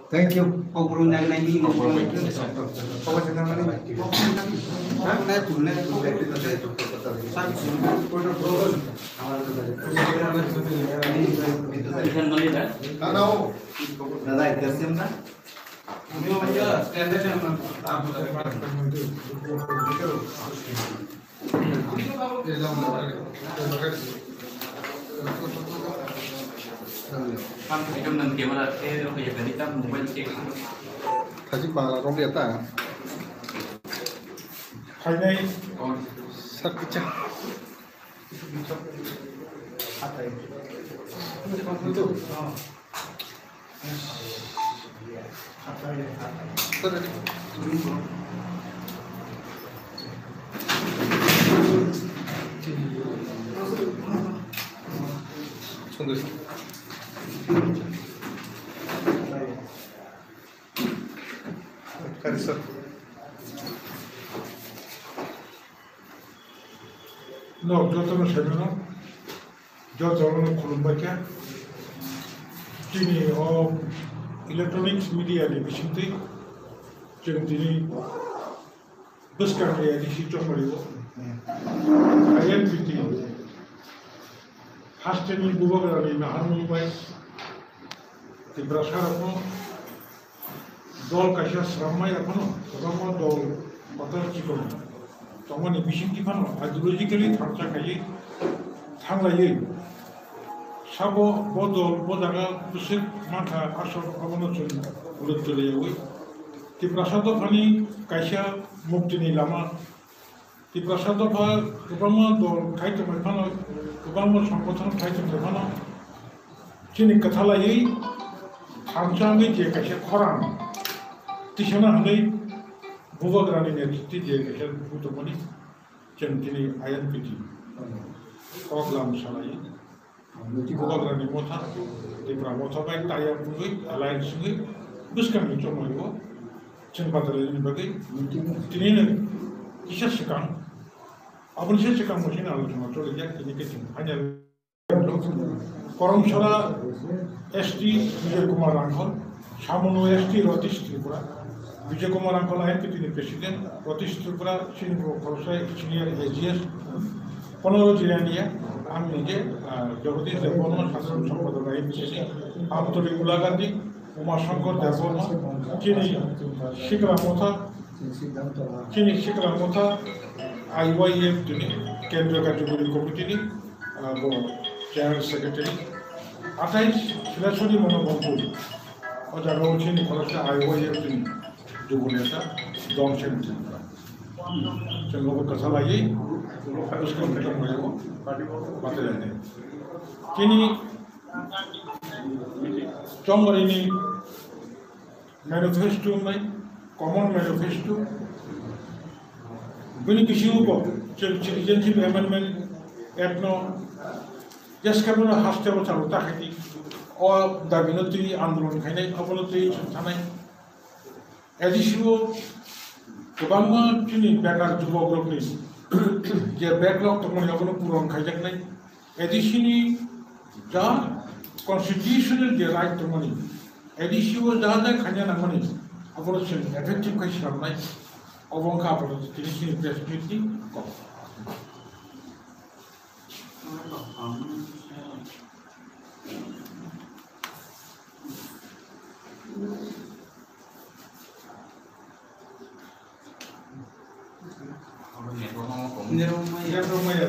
Thank you. Pagurun na ini trong lần kia mà cái bây giờ cái tâm một bên kia Thầy chỉ bảo là công việc ta. Thầy đây Sắc cái chắc. Xong rồi. Carissa. No, 저도 세면은 저는 콜롬바이아 지니 electronics media division 지금 지니 버스카리아 디시 좀 말이고 INPT 하스테니 부버가라니 하르모니바이 디브라샤라고 dol kasih seramai apa no, seramai dol batal cikgu. Jangan ni bising di mana, ideologically thangsa kaji, thanglai. Sabo bodol bodaga pusik mata asal abang tu ulut terlihat. Di prasado kami kasih mukti ni lama. Di prasado pa kubama dol kait macam mana, kubama sangkutan kait macam mana. Cini kathalai, thangsa ni je kasih korang. Tiada hari buat kerana ni kita je kerja butuh money, centini ayat piti, program salai, buat kerana ni motha, di pramotha baik tayar pun alliance ni, buskan ni cuma itu, cenpat terjadi bagai, tini ni kisah sekarang, apa kisah sekarang mungkin alam cuma tu lagi tini kita hanya koram sala ST Vijay Kumar Angkol, Samono ST Ratish Tripura. Vijay Kumar Angkol INPT ni Presiden, Ratish Tripura Senior Senior AGS, Ponoro Jirania, kami ni Jagadish Devarman Shasan Sampada INPT, Amto Regula Gandhi, Umar Shankar Devarman, Chini Shikra Motha, IYF ni Kendra Category Committee ni, General Secretary, Atais Silasuri Monopoly. और जगह उन्हें निकला था IYF ने जो बोले था doctor ने चलो वो कथा लाइए उसको मतलब मुझे वो बातें लेने किन्हीं चंबर इन्हीं मैनिफेस्टो में कॉमन मैनिफेस्टो बिन किसी को सिटीजनशिप अमेंडमेंट एक्ट नो जिसका भी ना हास्ते वो चलता है कि और दाबिनोती आंदोलन खाने अपनोती संसाने एडिशनो कबांगा चुनी बैकलॉग जुबो ग्रुप ने जे बैकलॉग तो मने अपनो पूरा खाजक नहीं एडिशनी जा कॉन्स्टिट्यूशनल जे राइट तो मने एडिशनो जा खाने ना मने अपनो से इफेक्टिव कैसे करना है अवंग का अपनो तिनिसी प्रेस मीटिंग को Ini rumah ya.